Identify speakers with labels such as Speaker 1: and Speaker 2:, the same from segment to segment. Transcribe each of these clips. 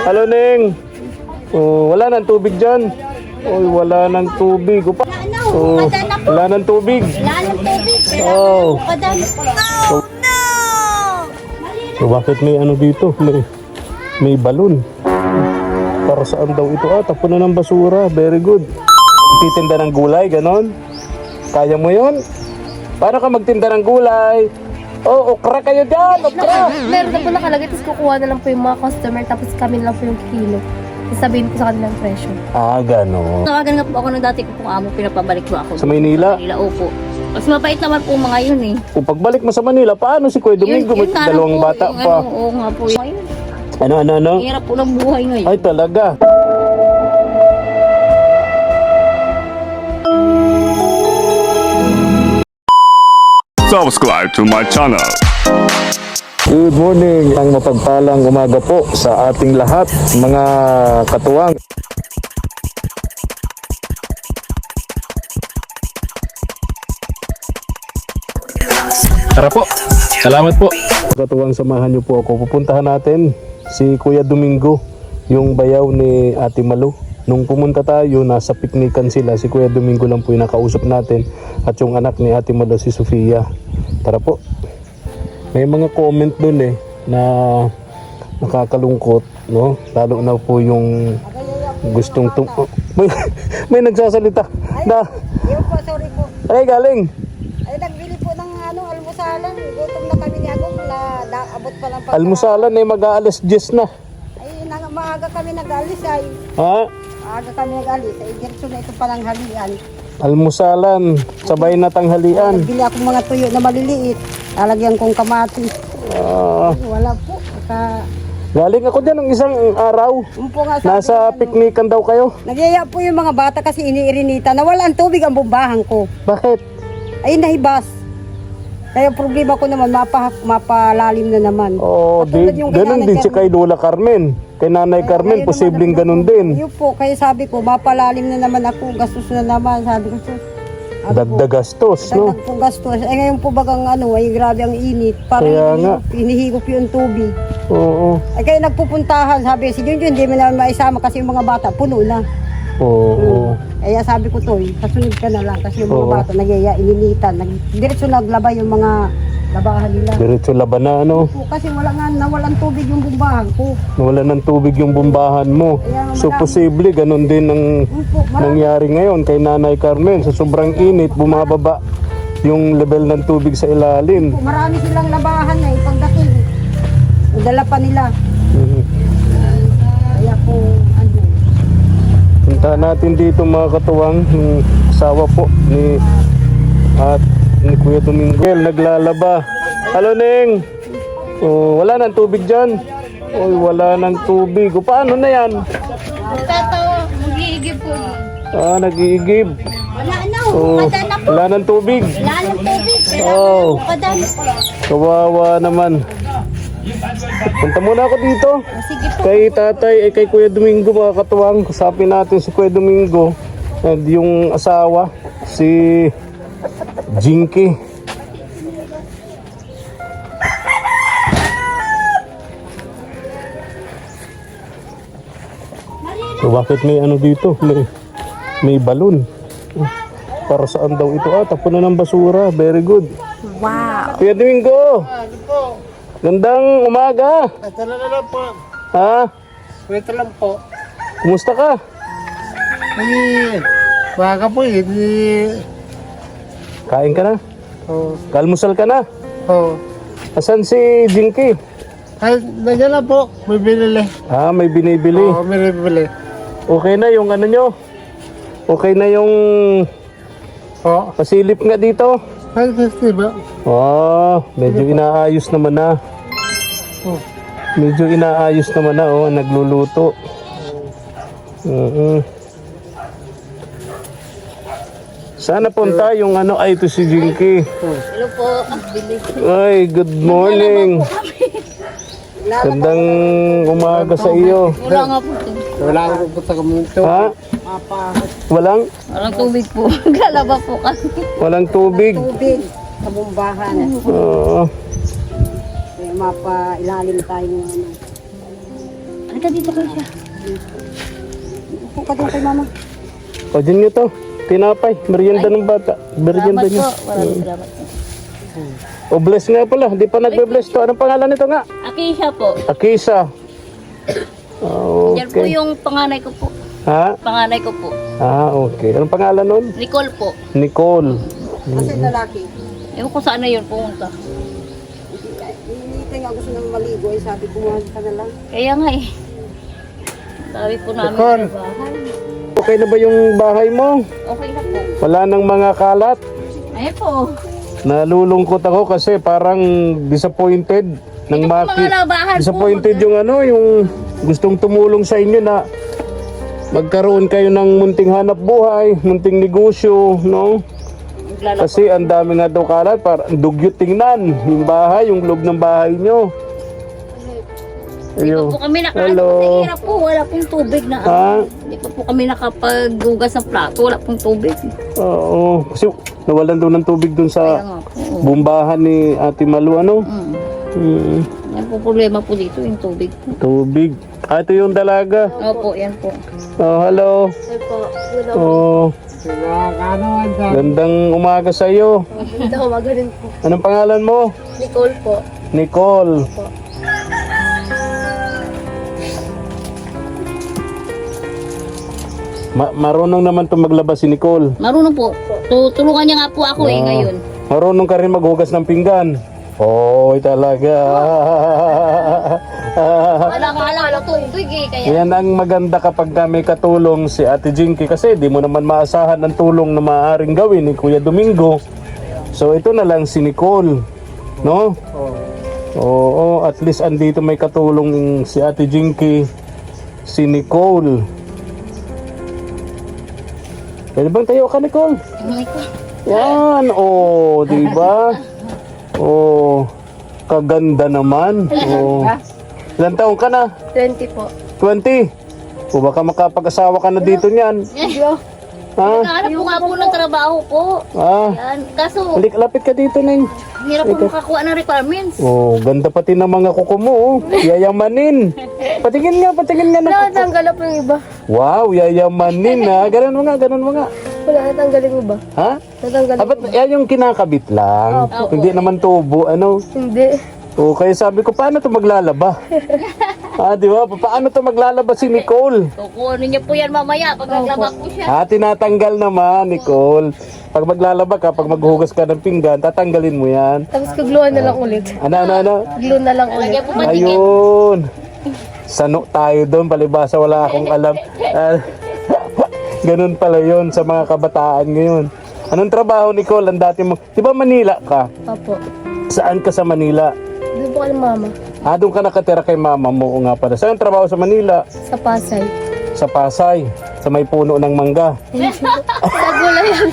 Speaker 1: Halo, Neng. Oh, wala nang tubig dyan. Oh, wala nang tubig. Oh, wala nang tubig. Oh. So, bakit may ano dito? May balon. Para saan daw ito? Tapon na ng basura. Very good. Titinda ng gulay, ganon. Kaya mo yun? Paano ka magtinda ng gulay? Oh, okra kayo dyan! Okra!
Speaker 2: Meron na po nakalagay, tapos kukuha na lang po yung mga customer, tapos kami na lang po yung kilo. Sasabihin ko sa kanilang presyo.
Speaker 1: Ganon.
Speaker 3: Tawagan nga po ako ng dati ko pong amo, pinapabalik po ako.
Speaker 1: Sa Maynila?
Speaker 3: Manila, opo. Mas mabait naman po mga yun eh.
Speaker 1: Kung pagbalik mo sa Manila, paano si Kuya Domingo? May
Speaker 3: nga lang
Speaker 1: dalawang
Speaker 3: po,
Speaker 1: bata
Speaker 3: yung
Speaker 1: pa.
Speaker 3: Oo nga po. Ayun.
Speaker 1: Ano?
Speaker 3: Hirap po ng buhay ngayon.
Speaker 1: Ay, talaga.
Speaker 4: Subscribe to my channel.
Speaker 1: Good morning, ang mapagpalang umaga po sa ating lahat, mga katuwang. Tara po, salamat po. Katuwang, samahan niyo po ako. Pupuntahan natin si Kuya Domingo, yung bayaw ni Ate Malu. Nung pumunta tayo, nasa piknikan sila. Si Kuya Domingo lang po yung nakausap natin at yung anak ni Ate Malu, si Sofia. Tara po. May mga comment dun na nakakalungkot, no? Lalo na po yung gustong may nagsasalita na
Speaker 5: Yun po, sorry po.
Speaker 1: ay galing.
Speaker 5: Ay, nagbili po ng almusalan. Gutom na kami ni Agong na abot pa lang pagka...
Speaker 1: Almusalan mag-aalas 10 na.
Speaker 5: Ay, maaga kami nag-alis ay.
Speaker 1: Ha?
Speaker 5: Maaga kami nag-alis. Ay, diretso na ito palang halian.
Speaker 1: Almusalan, sabay na tanghalian.
Speaker 5: Nagbili ako mga tuyo na maliliit. Lalagyan kong kamatis. Ay, wala po.
Speaker 1: Galing ako dyan ng isang araw.
Speaker 5: Umpo nga sabi
Speaker 1: Nasa
Speaker 5: ko,
Speaker 1: piknikan daw kayo.
Speaker 5: Nagyaya po yung mga bata kasi iniirinita. Nawala ang tubig ang bumbahan ko.
Speaker 1: Bakit?
Speaker 5: Ay, nahibas. Kaya problema ko naman, mapalalim na naman.
Speaker 1: Ganun din si kay Lola Carmen. Kay Nanay Carmen, posibleng ganun din.
Speaker 5: Yun po, kaya sabi ko, mapalalim na naman ako, gastos na naman. Sabi ko,
Speaker 1: Dagdag gastos, no?
Speaker 5: dagdag po gastos. Eh ngayon po bagang ay grabe ang init.
Speaker 1: Kaya nga.
Speaker 5: Hinihigop yung tubig.
Speaker 1: Oo.
Speaker 5: Ay kaya nagpupuntahan, sabi si Junjun, hindi mo naman maisama kasi yung mga bata, puno na.
Speaker 1: Oo.
Speaker 5: Kaya sabi ko, Toy, kasunod ka na lang kasi yung mga
Speaker 1: Oo.
Speaker 5: bata nagyaya, ininitan. Diretso naglaba yung mga labahan nila.
Speaker 1: Diretso laban na, ano?
Speaker 5: Po, kasi nawalan tubig yung bumbahan ko.
Speaker 1: Nawala ng tubig yung bumbahan mo. So, posible, ganun din ang
Speaker 5: Po,
Speaker 1: nangyari ngayon kay Nanay Carmen. Sa sobrang init, bumababa yung level ng tubig sa ilalim.
Speaker 5: marami silang labahan na pagdating. Dala pa nila.
Speaker 1: Mhm.
Speaker 5: Kaya po,
Speaker 1: Punta natin dito mga katuwang, yung asawa po ni Kuya Domingo. Naglalaba. Halo, Neng. Oh, wala nang tubig dyan. Oh, wala nang tubig. O, paano na yan?
Speaker 3: Tatawa, mag-iigib po.
Speaker 1: Nag-iigib.
Speaker 3: Wala na,
Speaker 1: Oh, wala nang tubig.
Speaker 3: wala ng tubig.
Speaker 1: Oh,
Speaker 3: Kadan.
Speaker 1: kawawa naman. Punta muna ako dito.
Speaker 3: Sige po.
Speaker 1: Kay tatay, kay Kuya Domingo mga katuwang. Kusapin natin si Kuya Domingo. And yung asawa, si Jinky. So, bakit may ano dito? May balon. Para saan daw ito? Tapon na ng basura. Very good.
Speaker 2: Wow!
Speaker 1: Kuya Domingo! Gandang umaga!
Speaker 6: Ito na lang po.
Speaker 1: Ha?
Speaker 6: Ito lang po.
Speaker 1: Kumusta ka?
Speaker 6: Baka po
Speaker 1: Kain ka na?
Speaker 6: Oh.
Speaker 1: Kalmusal ka na?
Speaker 6: Oh.
Speaker 1: Asan si Jinky?
Speaker 6: Ay, nandiyan lang po. May binili.
Speaker 1: May binibili.
Speaker 6: Oo, may binili.
Speaker 1: Okay na yung ano nyo? Okay na yung
Speaker 6: Oo.
Speaker 1: pasilip nga dito?
Speaker 6: Ay, diba?
Speaker 1: Medyo inaayos naman na.
Speaker 6: Oh.
Speaker 1: Medyo inaayos naman na, nagluluto. Sana punta yung ito si Jinky.
Speaker 3: Hello po, ang bilis.
Speaker 1: Ay, good morning. Gandang umaga sa iyo.
Speaker 3: Wala nga po.
Speaker 6: Wala akong punta kami ito.
Speaker 1: Ha? Walang?
Speaker 3: Walang tubig po. Galaba po kasi.
Speaker 1: Walang tubig.
Speaker 5: tubig sa bumbahan.
Speaker 1: Oo.
Speaker 5: Kaya mapailalim tayo ng
Speaker 3: Halika dito kayo siya.
Speaker 5: Upo ka doon kay mama.
Speaker 1: O, dyan nyo to. Tinapay. Merienda ng bata. Merienda
Speaker 3: Salamat
Speaker 1: nyo.
Speaker 3: po. Maraming salamat po.
Speaker 1: O, bless nga pala. Di pa nagbe-bless to. Anong pangalan nito nga?
Speaker 3: Akisha po.
Speaker 1: Akisa.
Speaker 3: Yan po
Speaker 1: Okay.
Speaker 3: yung panganay ko po.
Speaker 1: Ha?
Speaker 3: Panganay ko po.
Speaker 1: Okay. Anong pangalan nun?
Speaker 3: Nicole po.
Speaker 1: Nicole.
Speaker 5: Kasi lalaki.
Speaker 3: Ewan ko saan na yun pumunta.
Speaker 5: Hindi nga gusto nang maligo. Eh, sabi ko, mahal ka na lang.
Speaker 3: Kaya nga eh. Sabi po namin
Speaker 6: Nicole.
Speaker 3: sa bahay.
Speaker 1: Okay na ba yung bahay mo?
Speaker 3: Okay na po.
Speaker 1: Wala nang mga kalat?
Speaker 3: Ayun po.
Speaker 1: Nalulungkot ako kasi parang disappointed ng
Speaker 3: Ito po mga labahan po.
Speaker 1: disappointed yung yung gustong tumulong sa inyo na magkaroon kayo ng munting hanap buhay, munting negosyo, no?
Speaker 3: Naglalako.
Speaker 1: Kasi ang dami nga daw kalat, parang dugyot tingnan yung bahay, yung loob ng bahay nyo.
Speaker 3: Hindi pa po kami
Speaker 1: Hello.
Speaker 3: hirap po. Wala pong tubig na.
Speaker 1: Ha?
Speaker 3: Hindi pa po kami nakapaghugas ng plato. Wala pong tubig.
Speaker 1: Oo, kasi nawalan daw ng tubig dun
Speaker 3: Kaya
Speaker 1: sa
Speaker 3: nga po. Oo.
Speaker 1: bumbahan ni Ate Malu, ano?
Speaker 3: Mm. Yan po problema po dito, yung tubig po.
Speaker 1: Tubig. Ito yung dalaga.
Speaker 3: Opo, yan po.
Speaker 1: Oh, hello.
Speaker 2: Ay po. Wala po.
Speaker 1: Oh,
Speaker 6: Kinakanoan dyan.
Speaker 1: gandang umaga sa iyo.
Speaker 2: Hindi ako magaling po.
Speaker 1: Anong pangalan mo?
Speaker 2: Nicole po.
Speaker 1: Nicole. Marunong naman to maglaba si Nicole.
Speaker 3: Marunong po. Tulungan niya nga po ako ngayon.
Speaker 1: Marunong ka rin maghugas ng pinggan. Oy, talaga.
Speaker 3: Wala ko tubig eh. Kaya
Speaker 1: Yan ang maganda kapag may katulong si Ate Jinky kasi di mo naman maasahan ng tulong na maaaring gawin ni Kuya Domingo. So ito na lang si Nicole, no? Oo, at least andito may katulong si Ate Jinky, si Nicole. Pwede bang tayo ka, Nicole? Yan, oh, di ba? Oh, kaganda naman. Oh. Ilan taong ka na?
Speaker 2: 20 po.
Speaker 1: 20. O baka makapag-asawa ka na dito niyan. Ha?
Speaker 3: nakahanap po nga po ng trabaho po.
Speaker 1: Ah,
Speaker 3: Yan. Kaso,
Speaker 1: balik lapit ka dito, Neng.
Speaker 3: hirap po makakuha ng requirements.
Speaker 1: Oh, ganda pati ng mga kuko mo, oh. Yayamanin. Patingin nga na.
Speaker 2: Natanggal po yung iba.
Speaker 1: Wow, yayamanin ha. Ganun mo nga.
Speaker 2: Wala, natanggalin mo ba?
Speaker 1: Ha?
Speaker 2: Natanggalin
Speaker 1: Abat,
Speaker 2: mo.
Speaker 1: yan yung kinakabit lang. Hindi naman tubo, ano.
Speaker 2: Hindi.
Speaker 1: O, kaya sabi ko, paano to maglalaba? Di ba? Paano to maglalaba si Nicole?
Speaker 3: Kukunin niya po yan mamaya pag naglaba po siya.
Speaker 1: Tinatanggal naman, Nicole. Pag maglalaba ka, pag maghugas ka ng pinggan, tatanggalin mo yan.
Speaker 2: Tapos kagluhan na lang ulit.
Speaker 1: Ano?
Speaker 2: Glue na lang ulit.
Speaker 3: Lagyan po ba tingin?
Speaker 1: Ayun. Sano tayo doon, palibasa wala akong alam. Ganun pala yun sa mga kabataan ngayon. Anong trabaho, Nicole? Ang dati mo, di ba Manila ka?
Speaker 2: Opo.
Speaker 1: Saan ka sa Manila?
Speaker 2: Doon po kay mama.
Speaker 1: Doon ka nakatira kay mama mo. Oo nga pala. Saan ang trabaho sa Manila?
Speaker 2: Sa Pasay.
Speaker 1: Sa Pasay. Sa may puno ng mangga.
Speaker 2: Sa Gulayan.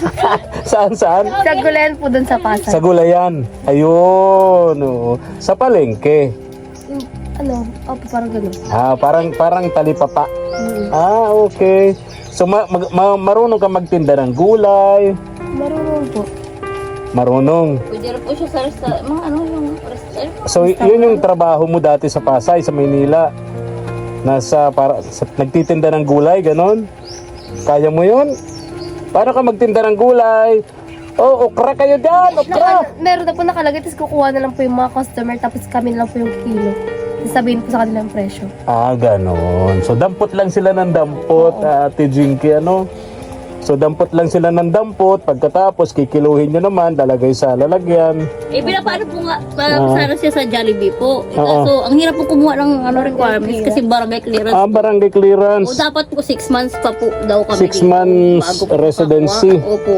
Speaker 1: Saan?
Speaker 2: Sa Gulayan po doon sa Pasay.
Speaker 1: Sa Gulayan. Ayun. Oo. Sa palengke.
Speaker 2: Ano? Opo, parang gano'n.
Speaker 1: Parang talipapa.
Speaker 2: Mm.
Speaker 1: Okay. So marunong ka magtinda ng gulay.
Speaker 2: Marunong po.
Speaker 1: Marunong.
Speaker 3: Pwede rin po siya sa mga yung restaurant.
Speaker 1: So yun yung trabaho mo dati sa Pasay, sa Maynila. Nagtitinda ng gulay, ganon. Kaya mo yun? Paano ka magtinda ng gulay? Oh, okra kayo dyan, okra.
Speaker 2: Meron na po nakalagay, tapos kukuha na lang po yung mga customer, tapos kami na lang po yung kilo. Sasabihin po sa kanila ang presyo.
Speaker 1: Ganon. So dampot lang sila ng dampot, Ate Jinky, ano? So dampot lang sila ng dampot, pagkatapos kikiluhin nyo naman, lalagay sa lalagyan.
Speaker 3: Pinapaano po nga, sana siya sa Jollibee po.
Speaker 1: Oo.
Speaker 3: So, ang hirap po kumuha ng requirements kasi barangay clearance.
Speaker 1: Barangay
Speaker 3: O
Speaker 1: clearance.
Speaker 3: dapat po 6 months pa po daw
Speaker 1: 6
Speaker 3: kami.
Speaker 1: months
Speaker 3: bago po
Speaker 1: residency.
Speaker 3: makakuha. Opo.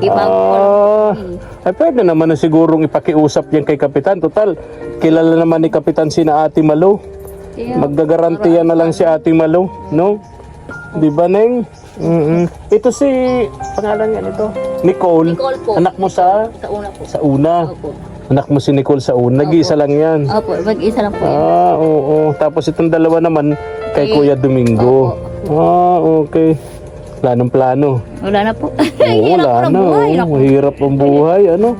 Speaker 3: Ibago po lang po.
Speaker 1: Ay pwede naman na sigurong ipakiusap yan kay Kapitan. Total, kilala naman ni Kapitan sina Ate Malu.
Speaker 3: Kaya,
Speaker 1: Magagarantiya na lang si Ate Malu, no? Di ba, Neng? Ito si, pangalan niya nito? Nicole.
Speaker 3: Nicole po.
Speaker 1: Anak mo sa
Speaker 3: Sa una po.
Speaker 1: una.
Speaker 3: Opo.
Speaker 1: Anak mo si Nicole sa una. Nag-iisa lang yan.
Speaker 3: Opo, mag-isa lang po yun.
Speaker 1: Oo. Tapos itong dalawa naman kay Kuya Domingo. Okay. Planong plano.
Speaker 3: Wala na po.
Speaker 1: Oo, wala na. Mahirap ang buhay. Ano?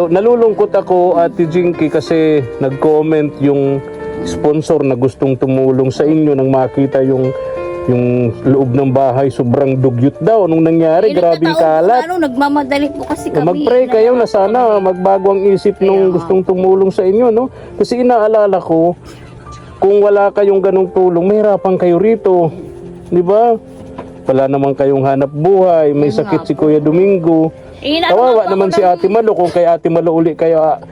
Speaker 1: Nalulungkot ako, Ate Jinky, kasi nag-comment yung sponsor na gustong tumulong sa inyo nang makita yung loob ng bahay sobrang dugyot daw nung nangyari, grabing kalat.
Speaker 3: Nagmamadali po kasi kami.
Speaker 1: Mag-pray kayo na sana magbago ang isip nung gustong tumulong sa inyo, no? Kasi inaalala ko, kung wala kayong ganong tulong, mahirapan kayo rito. Di ba? Wala naman kayong hanap buhay, may sakit si Kuya Domingo. Kawawa naman si Ate Malo kung kay Ate Malo uli kayo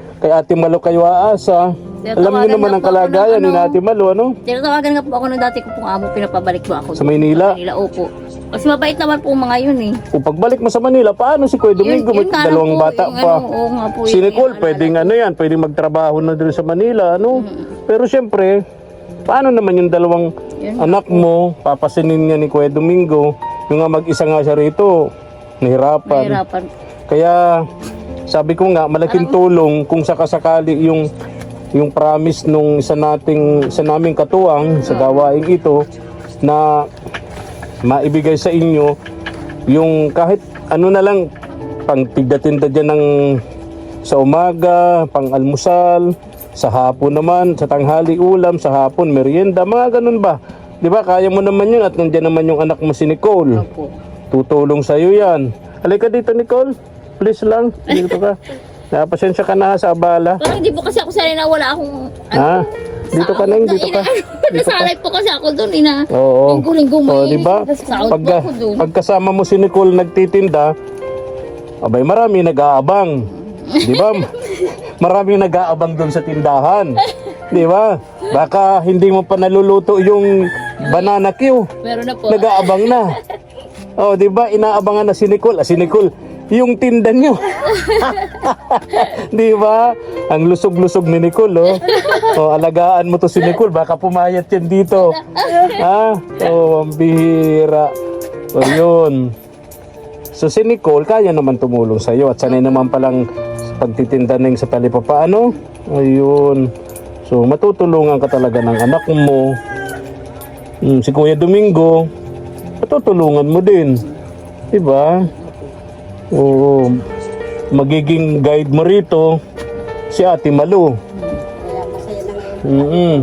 Speaker 1: aasa. Alam niyo naman ang kalagayan ni Ate Malo, ano?
Speaker 3: Tinatawagan nga po ako nung dati ko pong amo, pinapabalik po ako.
Speaker 1: Sa Maynila?
Speaker 3: Opo. Kasi mabait naman po mga yun eh.
Speaker 1: Kung pagbalik mo sa Manila, paano si Kuya Domingo? May
Speaker 3: nga lang
Speaker 1: dalawang
Speaker 3: po,
Speaker 1: bata
Speaker 3: yung
Speaker 1: pa.
Speaker 3: oo nga po,
Speaker 1: Si
Speaker 3: yun,
Speaker 1: Nicole,
Speaker 3: yung
Speaker 1: pwedeng pwedeng magtrabaho na din sa Manila, ano? Pero syempre, paano naman yung dalawang anak mo, papasinin niya ni Kuya Domingo, yung nga mag-isa nga siya rito, nahirapan.
Speaker 3: Mahirapan.
Speaker 1: Kaya, sabi ko nga, malaking tulong kung sakasakali yung promise nung isa naming katuwang sa gawaing ito na maibigay sa inyo yung kahit ano na lang pang tigda-tinda dyan ng sa umaga, pang almusal, sa hapon naman, sa tanghali ulam, sa hapon merienda, mga ganun ba? Di ba? Kaya mo naman yun at nandiyan naman yung anak mo si Nicole.
Speaker 3: Opo.
Speaker 1: Tutulong sa iyo yan. Halika dito, Nicole. Please lang. Dito ka. Pasensya ka na sa abala.
Speaker 3: Parang hindi po kasi ako sanay na wala akong
Speaker 1: Ha? Dito ka na, dito ka.
Speaker 3: Nasanay po kasi ako doon
Speaker 1: Oo.
Speaker 3: linggo-linggo
Speaker 1: O, di ba?
Speaker 3: Sahod po ako doon.
Speaker 1: Pagkasama mo si Nicole nagtitinda, abay marami nag-aabang. Di ba? Maraming nag-aabang doon sa tindahan. Di ba? Baka hindi mo pa naluluto yung banana Q.
Speaker 3: Meron na po.
Speaker 1: Nag-aabang na. Oh, di ba? Inaabangan na si Nicole. Si Nicole, yung tinda nyo. Di ba? Ang lusog-lusog ni Nicole, oh. Oh, alagaan mo to si Nicole, baka pumayat yan dito. Ha? Oh, ang bihira. O, yun. So, si Nicole, kaya naman tumulong sa'yo at sanay naman palang pagtitinda ng sa talipapa, ano? Ayun. So, matutulungan ka talaga ng anak mo. Si Kuya Domingo, matutulungan mo din. Diba? Oo. Magiging guide mo rito si Ate Malu.
Speaker 5: Kaya masaya na ngayon.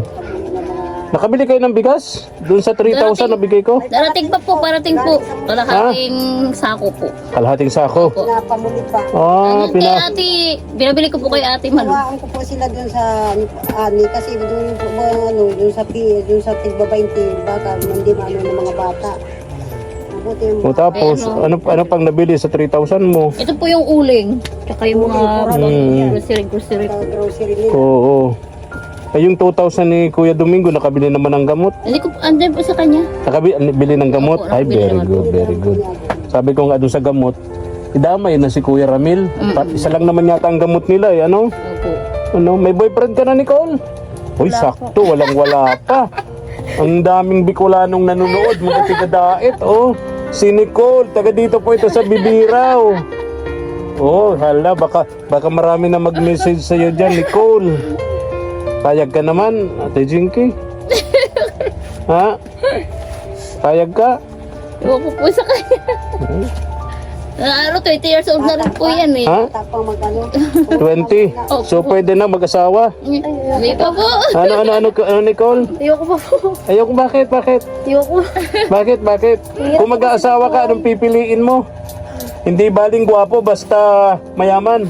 Speaker 1: Nakabili kayo ng bigas? Doon sa 3,000 na bigay ko?
Speaker 3: Parating po. Kalahating sako po.
Speaker 1: Kalahating sako.
Speaker 5: Pinapamuli pa.
Speaker 1: Ah,
Speaker 3: Kay ate, binabili ko po kay ate Malu.
Speaker 5: Tawaan ko po sila dun sa ani kasi dun po dun sa tigba 20 baka hindi maano ng mga bata. Mabuti yung
Speaker 1: O tapos, ano pang nabili sa 3,000 mo?
Speaker 3: Ito po yung uling. Tsaka yung mga grocery.
Speaker 5: grocery nila.
Speaker 1: Oo. Ay, yung 2,000 ni Kuya Domingo, nakabili naman ng gamot.
Speaker 3: Hindi ko, andun po sa kanya.
Speaker 1: Nakabili ng gamot?
Speaker 3: Opo,
Speaker 1: Ay,
Speaker 3: nakabili
Speaker 1: very
Speaker 3: naman
Speaker 1: good, very good. Sabi ko nga doon sa gamot, idamay na si Kuya Ramil. Isa lang naman yata ang gamot nila, eh, ano?
Speaker 3: Opo.
Speaker 1: Ano, may boyfriend ka na, Nicole? Uy, sakto, walang-wala pa. Ang daming Bicolanong nanonood, mga tiga-dait, oh. Si Nicole, taga dito po ito sa Bibiraw. Oh, hala, baka marami na mag-message sa'yo dyan, Nicole. Payag ka naman, Ate Jinky? Ha? Payag ka?
Speaker 3: Iwan ko po sa kanya. 20 years old na rin po yan eh.
Speaker 1: Ha?
Speaker 5: Tapang magano.
Speaker 1: 20? So, pwede na mag-asawa?
Speaker 3: Hindi pa po.
Speaker 1: Ano, Nicole?
Speaker 2: Ayoko pa po.
Speaker 1: Ayoko, bakit?
Speaker 2: Ayoko.
Speaker 1: Bakit? Kung mag-aasawa ka, anong pipiliin mo? Hindi baling gwapo, basta mayaman.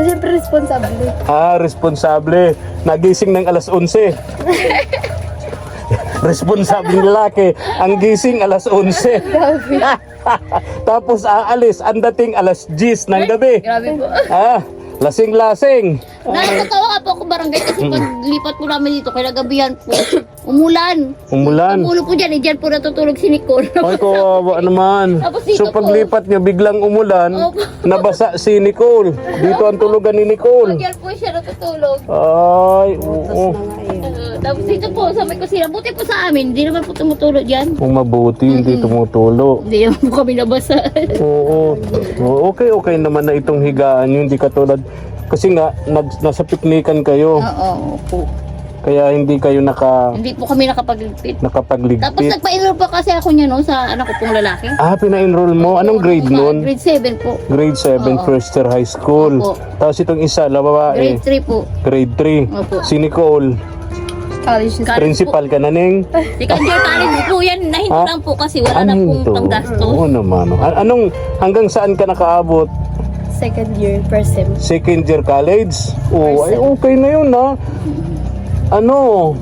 Speaker 2: Siyempre responsable.
Speaker 1: Responsable. Nagising ng alas 11. Responsable lalaki. Ang gising alas 11. Tapos aalis, ang dating alas 10 ng gabi.
Speaker 3: Grabe po.
Speaker 1: Lasing-lasing.
Speaker 3: Nakakatawa ka po ako barangay kasi pag lipat po namin dito, kaya gabihan po, umulan.
Speaker 1: Umulan.
Speaker 3: Umulo po dyan, dyan po natutulog si Nicole.
Speaker 1: Ay, kawawa naman.
Speaker 3: Tapos dito
Speaker 1: So, paglipat niya, biglang umulan,
Speaker 3: Opo.
Speaker 1: nabasa si Nicole. Dito ang tulugan ni Nicole.
Speaker 3: Dyan po siya natutulog.
Speaker 1: Ay, oo.
Speaker 3: Tapos dito po sa may kusina, buti po sa amin, hindi naman po tumutulog dyan.
Speaker 1: Kung mabuti, hindi tumutulo.
Speaker 3: Hindi naman po kami nabasa.
Speaker 1: Oo. Okay naman na itong higaan yun. Hindi katulad. Kasi nga, nasa piknikan kayo.
Speaker 3: Oo po.
Speaker 1: Kaya hindi kayo
Speaker 3: Hindi po kami nakapagligpit. Tapos
Speaker 1: nakapagligpit.
Speaker 3: nagpa-enroll pa kasi ako niya no, sa anak ko pong lalaki.
Speaker 1: Pina-enroll mo? Anong grade nun?
Speaker 3: Grade 7 po.
Speaker 1: Grade 7,
Speaker 3: Oo.
Speaker 1: first year high school.
Speaker 3: Opo.
Speaker 1: Tapos itong isa, babae,
Speaker 3: Grade 3 po.
Speaker 1: grade 3.
Speaker 3: Opo.
Speaker 1: Si Nicole,
Speaker 2: College is
Speaker 1: principal ka na, Ning?
Speaker 3: Second year college po yan. Nahinto
Speaker 1: Ha?
Speaker 3: lang po kasi wala na pong
Speaker 1: hinto?
Speaker 3: panggastos.
Speaker 1: Oo naman. Hanggang saan ka nakaabot?
Speaker 2: second year, first sem.
Speaker 1: Second year college? Oo,
Speaker 2: First
Speaker 1: ay
Speaker 2: sem.
Speaker 1: okay na yun ha.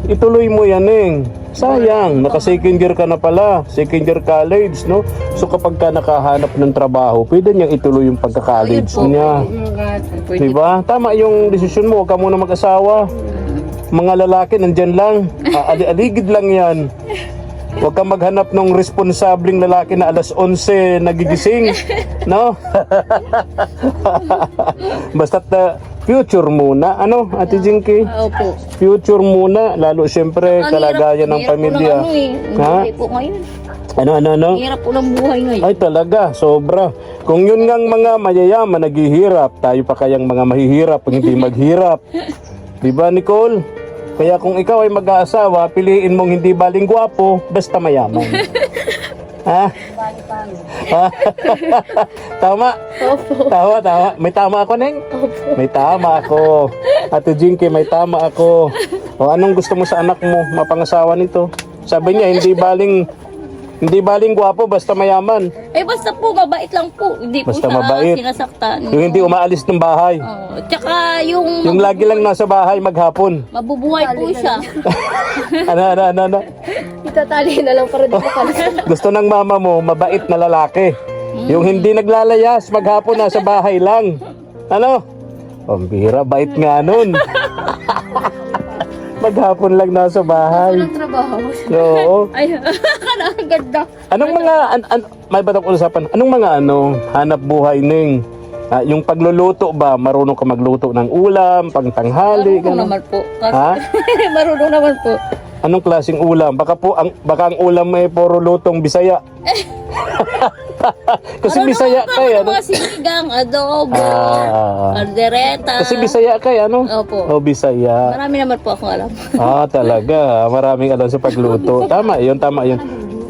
Speaker 1: Ituloy mo yan, Ning. Sayang, naka second year ka na pala. Second year college, no? So kapag ka nakahanap ng trabaho, pwede niyang ituloy yung pagka-college
Speaker 3: Ayun po.
Speaker 1: niya.
Speaker 3: Pwede.
Speaker 1: Diba? Tama yung desisyon mo, huwag ka muna mag-asawa. Mga lalaki, nandyan lang. Aligid lang yan. Huwag kang maghanap ng responsableng lalaki na alas 11 nagigising. No? Basta't future muna. Ano, Ate Jinky?
Speaker 3: Opo.
Speaker 1: Future muna. Lalo siyempre,
Speaker 3: Ang
Speaker 1: kalagayan ng
Speaker 3: hirap po
Speaker 1: pamilya.
Speaker 3: ng ano eh. Ang
Speaker 1: Ha?
Speaker 3: buhay po ngayon.
Speaker 1: Ano?
Speaker 3: Ang hirap po ng buhay ngayon.
Speaker 1: Ay talaga, sobra. Kung yun ngang mga mayayaman naghihirap, tayo pa kayang mga mahihirap kung hindi maghirap. Diba, Nicole? Kaya kung ikaw ay mag-aasawa, piliin mong hindi baling gwapo, basta mayaman. Ha? Tama?
Speaker 2: Opo.
Speaker 1: Tama. May tama ako, Neng? May tama ako. Ate Jinky, may tama ako. O anong gusto mo sa anak mo, mapangasawa nito? Sabi niya, hindi baling gwapo, basta mayaman.
Speaker 3: Eh basta po, mabait lang po. Hindi po
Speaker 1: Basta
Speaker 3: siya
Speaker 1: mabait.
Speaker 3: sinasaktan.
Speaker 1: Yung hindi umaalis ng bahay.
Speaker 3: Oo. Tsaka yung
Speaker 1: Yung lagi lang nasa bahay maghapon.
Speaker 3: mabubuhay po siya.
Speaker 1: Ano?
Speaker 2: Itatali na lang para di ko kalis.
Speaker 1: Gusto ng mama mo, mabait na lalaki. Yung hindi naglalayas, maghapon nasa bahay lang. Ano? Pambira, bait nga nun. Maghapon lang nasa bahay.
Speaker 2: Walang trabaho.
Speaker 1: Oo.
Speaker 3: Ay, ang ganda.
Speaker 1: Anong mga, may batang usapan, anong mga hanap buhay Ning? Yung pagluluto ba, marunong ka magluto ng ulam, pangtanghali,
Speaker 3: Marunong
Speaker 1: gano'n?
Speaker 3: naman po.
Speaker 1: Ha?
Speaker 3: Marunong naman po.
Speaker 1: Anong klaseng ulam? Baka ang ulam may puro lutong Bisaya. Kasi Bisaya ka eh, ano?
Speaker 3: Mga sinigang, adobo,
Speaker 1: Ah.
Speaker 3: aldereta.
Speaker 1: Kasi Bisaya ka eh, ano?
Speaker 3: Opo.
Speaker 1: O Bisaya.
Speaker 3: Marami naman po akong alam.
Speaker 1: Talaga. Maraming alam sa pagluto. Tama yun.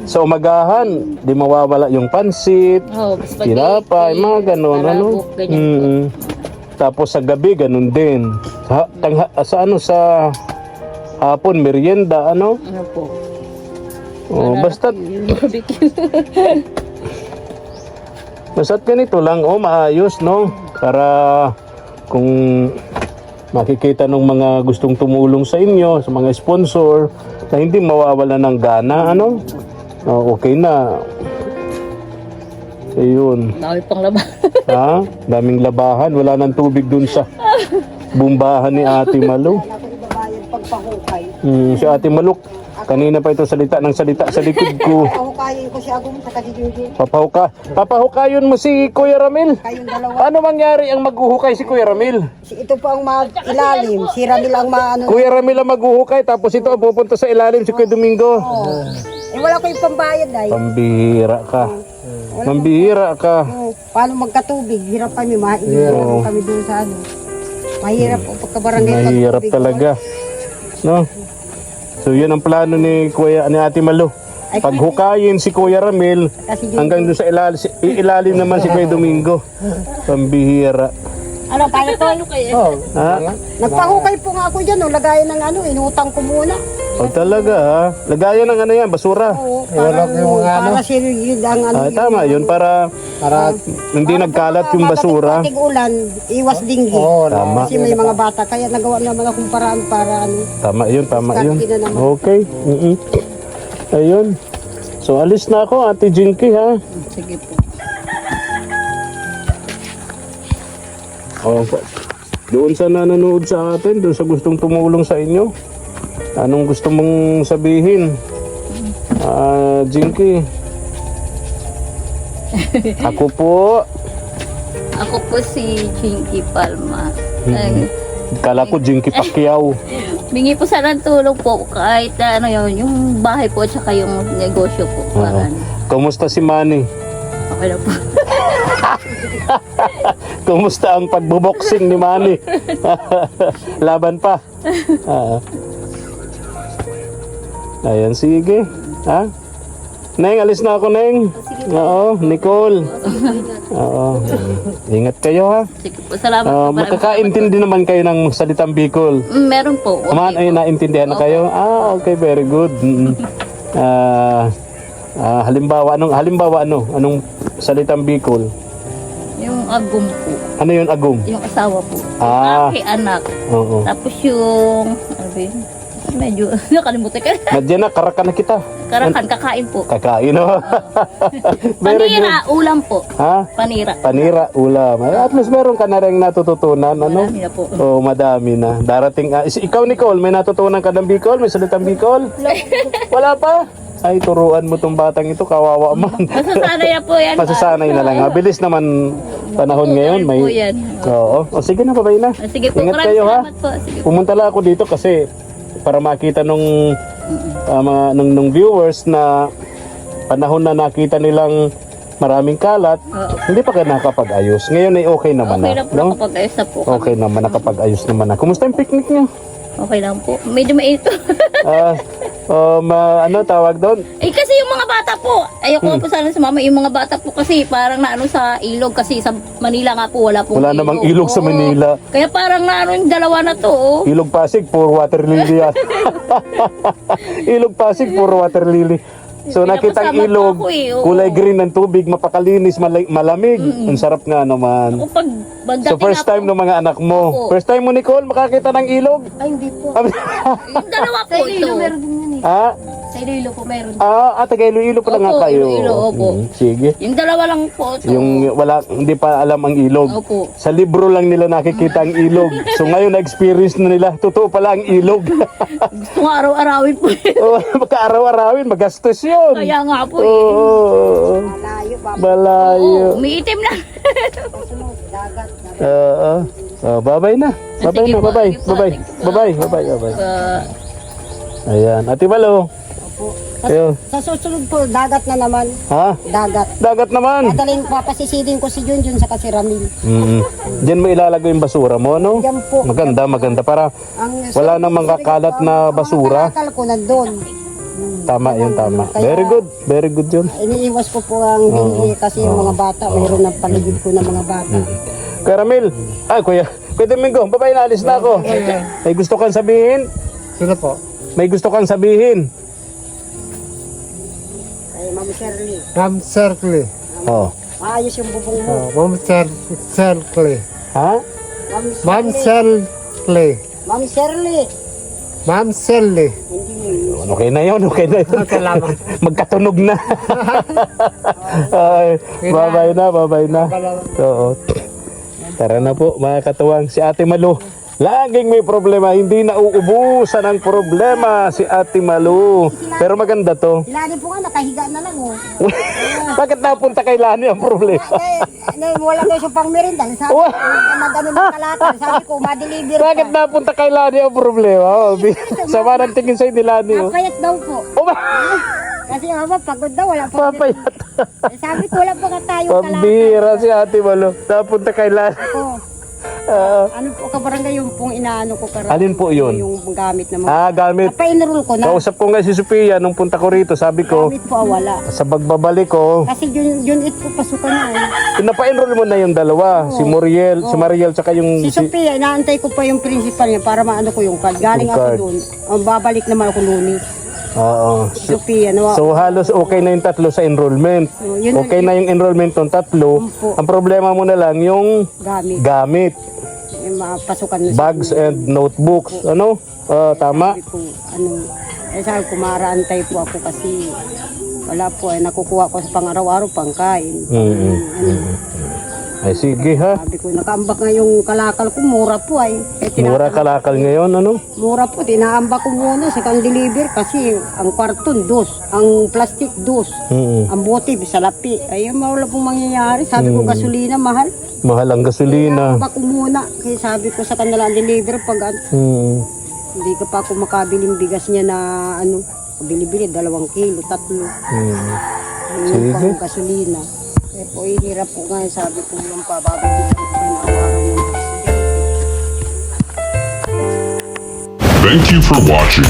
Speaker 1: Sa umagahan, di mawawala yung pansit,
Speaker 3: Oh, spaghetti,
Speaker 1: tinapay, mga ganun, ano?
Speaker 3: palabok, ganyan po.
Speaker 1: Tapos sa gabi, ganun din. Sa hapon, merienda, ano?
Speaker 3: Ano po?
Speaker 1: Basta't
Speaker 3: Yung barbecue.
Speaker 1: ganito lang, maayos, no? Para kung makikita ng mga gustong tumulong sa inyo, sa mga sponsor, na hindi mawawala ng gana, ano? Okay na. Ayun.
Speaker 3: Dami pang laban.
Speaker 1: Ha? Daming labahan. Wala nang tubig dun sa bumbahan ni Ate Malu.
Speaker 5: Wala ko ibabayad pagpahukay.
Speaker 1: Si Ate Malu, kanina pa ito salita sa likod ko.
Speaker 5: Pahukayin ko siya agum sa kadidingding.
Speaker 1: Papahukayon mo si Kuya Ramil.
Speaker 5: Kayong dalawa.
Speaker 1: Paano mangyari ang maghuhukay si Kuya Ramil?
Speaker 5: Ito pa ang ilalim. Si Ramil ang maano.
Speaker 1: Kuya Ramil ang maghuhukay, tapos ito ang pupunta sa ilalim si Kuya Domingo.
Speaker 5: Wala ko yung pambayad ay.
Speaker 1: Pambihira ka. Pambihira ka.
Speaker 5: Paano magkatubig? Hirap kami. Mahirap kami doon sa ano. Mahirap po pagkabarangay.
Speaker 1: Mahirap talaga. No? So yun ang plano ni Ate Malu. Paghukayin si Kuya Ramil hanggang doon sa ilalim naman si Kuya Domingo. Pambihira.
Speaker 5: Ano tayo to? Ano kayo?
Speaker 1: Ha?
Speaker 5: Nagpahukay po nga ako dyan. Lagayan ng ano. Inutang ko muna.
Speaker 1: Talaga ha? Lagayan ng yan, basura.
Speaker 5: Para sirigid ang ano.
Speaker 1: Tama yun, para hindi nagkalat yung basura.
Speaker 5: Pag ulan, iwas dinggi.
Speaker 1: Tama.
Speaker 5: Kasi may mga bata. Kaya nagawa naman akong paraan para ano.
Speaker 1: Tama yun.
Speaker 5: Diskarte na naman.
Speaker 1: Okay. Ayun. So alis na ako, Ate Jinky ha.
Speaker 3: Sige po.
Speaker 1: Doon sa nanonood sa atin, doon sa gustong tumulong sa inyo. Anong gusto mong sabihin? Jinky. Ako po.
Speaker 3: Ako po si Jinky Palma.
Speaker 1: Kala ko Jinky Pacquiao.
Speaker 3: Bingi po sana ng tulong po kahit ano yun, yung bahay po at saka yung negosyo po. Para ano.
Speaker 1: Kumusta si Manny?
Speaker 3: Okay na po.
Speaker 1: Kumusta ang pagboboxing ni Manny? Laban pa. Ayan, sige. Ha? Neng, alis na ako, Neng. Oo, Nicole. Oo. Ingat kayo, ha?
Speaker 3: Sige po, salamat po.
Speaker 1: Magkakaintindi naman kayo ng salitang Bicol.
Speaker 3: Meron po.
Speaker 1: Kumaan ay naintindihan na kayo? Ah, okay, very good. Halimbawa, anong salitang Bicol?
Speaker 3: Yung agum po.
Speaker 1: Ano yun, agum?
Speaker 3: Yung asawa po.
Speaker 1: Ah.
Speaker 3: Aking anak.
Speaker 1: Oo.
Speaker 3: Tapos yung, ano ba yun? Medyo, nakalimutan ka.
Speaker 1: Nadyan na, karakan na kita.
Speaker 3: Karakan, kakain po.
Speaker 1: Kakain, no? Very good.
Speaker 3: Panira, ulam po.
Speaker 1: Ha?
Speaker 3: Panira.
Speaker 1: Panira, ulam. At least meron ka na rin natututunan, ano?
Speaker 3: Marami na po.
Speaker 1: Oo, madami na. Darating, ikaw, Nicole, may natutunan ka ng Bicol? May salitang Bicol? Wala pa? Ay, turuan mo tong batang ito, kawawa man.
Speaker 3: Masasanay na po yan.
Speaker 1: Masasanay na lang. Mabilis naman panahon ngayon. May...
Speaker 3: Po yan.
Speaker 1: Oo. O sige na, babay na.
Speaker 3: Sige po,
Speaker 1: Ingat
Speaker 3: maraming
Speaker 1: kayo, ha?
Speaker 3: salamat po. Sige po.
Speaker 1: Pumunta lang ako dito kasi para makita nung viewers na panahon na nakita nilang maraming kalat,
Speaker 3: Oo.
Speaker 1: hindi pa ka nakapag-ayos. Ngayon ay okay naman
Speaker 3: Okay
Speaker 1: na.
Speaker 3: lang po,
Speaker 1: No?
Speaker 3: nakapag-ayos na po kami.
Speaker 1: Okay naman, nakapag-ayos naman na. Kumusta yung picnic niyo?
Speaker 3: Okay lang po. Medyo mainit po.
Speaker 1: Ano tawag doon?
Speaker 3: Eh kasi yung mga bata po, ayoko nga po sana sa mama, yung mga bata po kasi parang naano sa ilog kasi sa Manila nga po wala po.
Speaker 1: Wala namang ilog sa
Speaker 3: Oo.
Speaker 1: Manila.
Speaker 3: Kaya parang naano yung dalawa na to. Oh.
Speaker 1: Ilog Pasig, puro water lily yan. Ilog Pasig, puro water lily. So nakitang
Speaker 3: Pinapasama
Speaker 1: ilog,
Speaker 3: pa ako eh, oo.
Speaker 1: kulay green ng tubig, mapakalinis, malamig. Ang sarap nga naman.
Speaker 3: Ako pag
Speaker 1: So first time ng mga anak mo.
Speaker 3: Oo.
Speaker 1: First time mo, Nicole, makakita ng ilog?
Speaker 2: Ay, hindi po.
Speaker 3: yung dalawa
Speaker 2: Sa
Speaker 3: po ito.
Speaker 2: Iloilo meron din yun eh.
Speaker 1: Ah,
Speaker 2: Sa Iloilo po meron.
Speaker 1: taga Iloilo pala nga
Speaker 3: Opo,
Speaker 1: kayo.
Speaker 3: Iloilo, opo.
Speaker 1: Sige.
Speaker 3: Yung dalawa lang po ito.
Speaker 1: Yung wala, hindi pa alam ang ilog.
Speaker 3: Opo.
Speaker 1: Sa libro lang nila nakikita ang ilog. So ngayon na-experience na nila, totoo pala ang ilog.
Speaker 3: Gusto nga araw-arawin po.
Speaker 1: Oh, magka-araw-arawin, magastos yun.
Speaker 3: Kaya nga po.
Speaker 1: Oo.
Speaker 5: Malayo,
Speaker 1: Malayo.
Speaker 3: Umiitim na.
Speaker 5: sunod, dagat.
Speaker 1: Oo. Bye-bye na. Bye-bye
Speaker 3: Sige
Speaker 1: na.
Speaker 3: po,
Speaker 1: Bye-bye.
Speaker 3: sige po.
Speaker 1: Bye-bye.
Speaker 3: Sige po.
Speaker 1: Bye-bye. Bye-bye. Bye-bye. Ayan. Ate Malo.
Speaker 5: Opo.
Speaker 1: Ayun.
Speaker 5: Sa susunod po, dagat na naman.
Speaker 1: Ha?
Speaker 5: Dagat.
Speaker 1: Dagat naman.
Speaker 5: Dadalhin ko, papasisidin ko si Junjun sa Kasiramil.
Speaker 1: Diyan mo ilalagay yung basura mo, no?
Speaker 5: Diyan po.
Speaker 1: Maganda, maganda. Para
Speaker 5: Ang
Speaker 1: wala nang mga kalat na basura.
Speaker 5: Ang ko nandun.
Speaker 1: Tama yun, tama. Very good. Very good yun.
Speaker 5: Iniiwas ko po ang hindi kasi yung mga bata, mayroon ng paligid ko ng mga bata.
Speaker 1: Kuya Ramil. Ay, Kuya Domingo. Babay na. Alis na ako. May gusto kang sabihin?
Speaker 6: Sino po?
Speaker 1: May gusto kang sabihin?
Speaker 5: Ay, Ma'am Shirley,
Speaker 6: Ma'am Circle.
Speaker 1: Oh.
Speaker 5: maayos yung bubong mo.
Speaker 6: Ma'am Circle.
Speaker 1: Ha?
Speaker 6: Ma'am Circle.
Speaker 5: Ma'am Shirley.
Speaker 6: Ma'am Circle.
Speaker 5: Hindi mo yun.
Speaker 1: Okay na yun. Okay na yun.
Speaker 6: Salamat.
Speaker 1: Magkatunog na. Ay, babay na. Babay na. Oo. Tara na po mga katuwang, si Ate Malu. Laging may problema, hindi nauubusan ng problema si Ate Malu. Pero maganda to.
Speaker 5: Lani po nga, nakahiga na lang oh.
Speaker 1: Bakit napunta kay Lani ang problema?
Speaker 5: Wala daw siya pang merinda. Sabi ko, magano ng kalatan. Sabi ko, ma-deliver
Speaker 1: Bakit
Speaker 5: pa.
Speaker 1: napunta kay Lani ang problema? Oh, sama ng tingin sa'yo ni Lani. Oh.
Speaker 5: Papayat daw po.
Speaker 1: Oh,
Speaker 5: Kasi mama, pagod daw, wala pa.
Speaker 1: papayat.
Speaker 5: Sabi ko, wala pa ka tayong kalatan.
Speaker 1: Pambira si Ate Malu. Napunta kay Lani.
Speaker 5: Ako, ano po kabarangay yung pong inaano ko karon.
Speaker 1: Alin po yun?
Speaker 5: Yung gamit na mga.
Speaker 1: Gamit.
Speaker 5: Napa-enroll ko na.
Speaker 1: Kausap ko nga si Sophia nung punta ko rito. Sabi ko,
Speaker 5: Gamit po wala.
Speaker 1: sa pagbabalik ko,
Speaker 5: Kasi yun it po pasukan na.
Speaker 1: pinapa-enroll mo na yung dalawa. Si Muriel, si Mariel, tsaka yung...
Speaker 5: Si Sophia, inaantay ko pa yung principal niya para maano ko yung card. Galing
Speaker 1: Yung
Speaker 5: ako
Speaker 1: card.
Speaker 5: doon. Babalik naman ako Lunes.
Speaker 1: Oo.
Speaker 5: Sophia, no?
Speaker 1: So halos okay na yung tatlo sa enrollment.
Speaker 5: yun
Speaker 1: Okay na yung enrollment ng tatlo.
Speaker 5: Opo.
Speaker 1: Ang problema mo na lang yung
Speaker 5: gamit.
Speaker 1: gamit.
Speaker 5: Yung mga pasukan na
Speaker 1: Bags and notebooks. Ano? Tama?
Speaker 5: Sabi ko, sabi ko, maraantay po ako kasi wala po nakukuha ko sa pang-araw-araw pangkain.
Speaker 1: Ay sige ha.
Speaker 5: Sabi ko, nakaambak nga yung kalakal ko, mura po ay.
Speaker 1: Mura kalakal ngayon, ano?
Speaker 5: Mura po, tinaambak ko muna sa deliver kasi ang karton, dos. Ang plastic, dos. Ang bote, salapi. Ay, wala pong mangyayari. Sabi ko, gasolina, mahal.
Speaker 1: Mahal ang gasolina.
Speaker 5: Tinaambak ko muna. Kaya sabi ko sa kanila ang deliver, pag hindi ka pa ako makabiling bigas niya na bili-bili, 2 kilo, 3. Yung pang gasolina. Kaya po, ihirap po nga. Sabi ko yung pababalik ko yung araw ng presidente.
Speaker 4: Thank you for watching.